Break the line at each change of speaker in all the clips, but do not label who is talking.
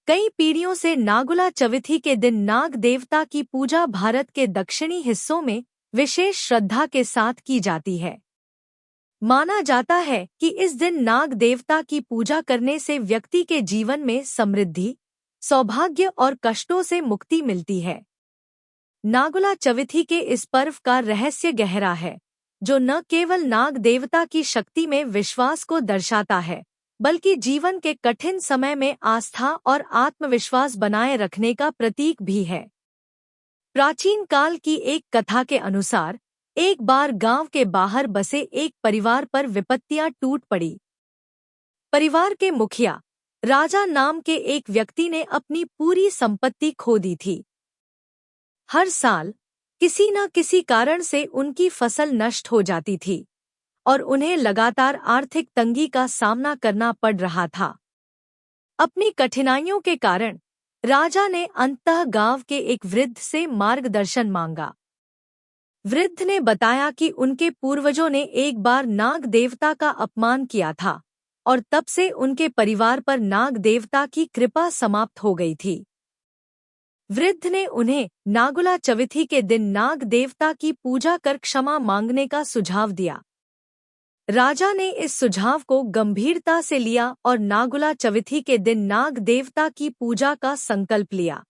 कई पीढ़ियों से नागुला चविथी के दिन नाग देवता की पूजा भारत के दक्षिणी हिस्सों में विशेष श्रद्धा के साथ की जाती है। माना जाता है कि इस दिन नाग देवता की पूजा करने से व्यक्ति के जीवन में समृद्धि, सौभाग्य और कष्टों से मुक्ति मिलती है। नागुला चविथी के इस पर्व का रहस्य गहरा है, जो न केवल नाग देवता की शक्ति में विश्वास को दर्शाता है, बल्कि जीवन के कठिन समय में आस्था और आत्मविश्वास बनाए रखने का प्रतीक भी है। प्राचीन काल की एक कथा के अनुसार एक बार गांव के बाहर बसे एक परिवार पर विपत्तियां टूट पड़ी। परिवार के मुखिया राजा नाम के एक व्यक्ति ने अपनी पूरी संपत्ति खो दी थी। हर साल किसी न किसी कारण से उनकी फसल नष्ट हो जाती थी और उन्हें लगातार आर्थिक तंगी का सामना करना पड़ रहा था। अपनी कठिनाइयों के कारण राजा ने अंततः गांव के एक वृद्ध से मार्गदर्शन मांगा। वृद्ध ने बताया कि उनके पूर्वजों ने एक बार नाग देवता का अपमान किया था और तब से उनके परिवार पर नाग देवता की कृपा समाप्त हो गई थी। वृद्ध ने उन्हें नागुला चविथी के दिन नाग देवता की पूजा कर क्षमा मांगने का सुझाव दिया। राजा ने इस सुझाव को गंभीरता से लिया और नागुला चविथी के दिन नाग देवता की पूजा का संकल्प लिया।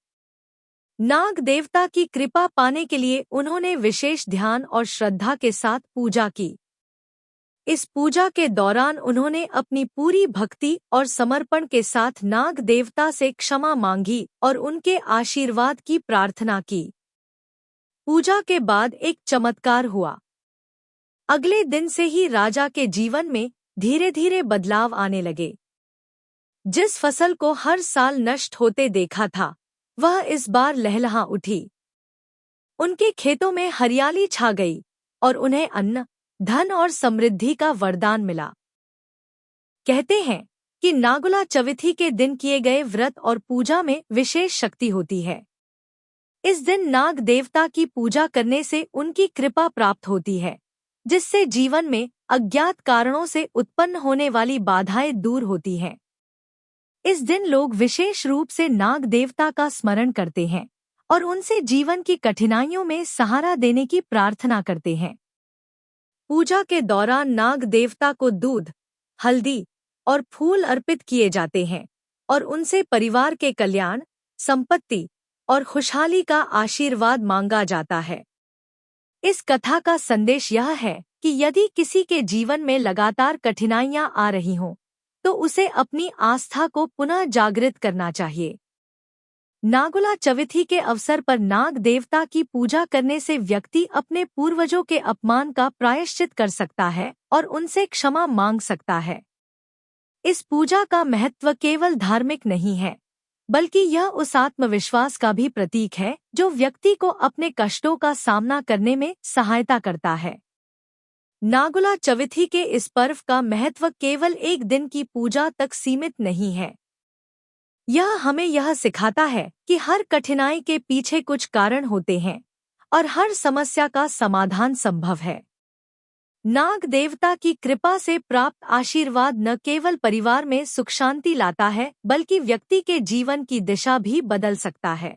नाग देवता की कृपा पाने के लिए उन्होंने विशेष ध्यान और श्रद्धा के साथ पूजा की। इस पूजा के दौरान उन्होंने अपनी पूरी भक्ति और समर्पण के साथ नाग देवता से क्षमा मांगी और उनके आशीर्वाद की प्रार्थना की। पूजा के बाद एक चमत्कार हुआ। अगले दिन से ही राजा के जीवन में धीरे धीरे बदलाव आने लगे। जिस फसल को हर साल नष्ट होते देखा था, वह इस बार लहलहा उठी। उनके खेतों में हरियाली छा गई और उन्हें अन्न, धन और समृद्धि का वरदान मिला। कहते हैं कि नागुला चविथी के दिन किए गए व्रत और पूजा में विशेष शक्ति होती है। इस दिन नाग देवता की पूजा करने से उनकी कृपा प्राप्त होती है, जिससे जीवन में अज्ञात कारणों से उत्पन्न होने वाली बाधाएं दूर होती हैं। इस दिन लोग विशेष रूप से नाग देवता का स्मरण करते हैं और उनसे जीवन की कठिनाइयों में सहारा देने की प्रार्थना करते हैं। पूजा के दौरान नाग देवता को दूध, हल्दी और फूल अर्पित किए जाते हैं और उनसे परिवार के कल्याण, संपत्ति और खुशहाली का आशीर्वाद मांगा जाता है। इस कथा का संदेश यह है कि यदि किसी के जीवन में लगातार कठिनाइयां आ रही हों, तो उसे अपनी आस्था को पुनः जागृत करना चाहिए। नागुला चविथी के अवसर पर नाग देवता की पूजा करने से व्यक्ति अपने पूर्वजों के अपमान का प्रायश्चित कर सकता है और उनसे क्षमा मांग सकता है। इस पूजा का महत्व केवल धार्मिक नहीं है, बल्कि यह उस आत्मविश्वास का भी प्रतीक है जो व्यक्ति को अपने कष्टों का सामना करने में सहायता करता है। नागुला चविथी के इस पर्व का महत्व केवल एक दिन की पूजा तक सीमित नहीं है। यह हमें यह सिखाता है कि हर कठिनाई के पीछे कुछ कारण होते हैं और हर समस्या का समाधान संभव है। नाग देवता की कृपा से प्राप्त आशीर्वाद न केवल परिवार में सुख शांति लाता है, बल्कि व्यक्ति के जीवन की दिशा भी बदल सकता है।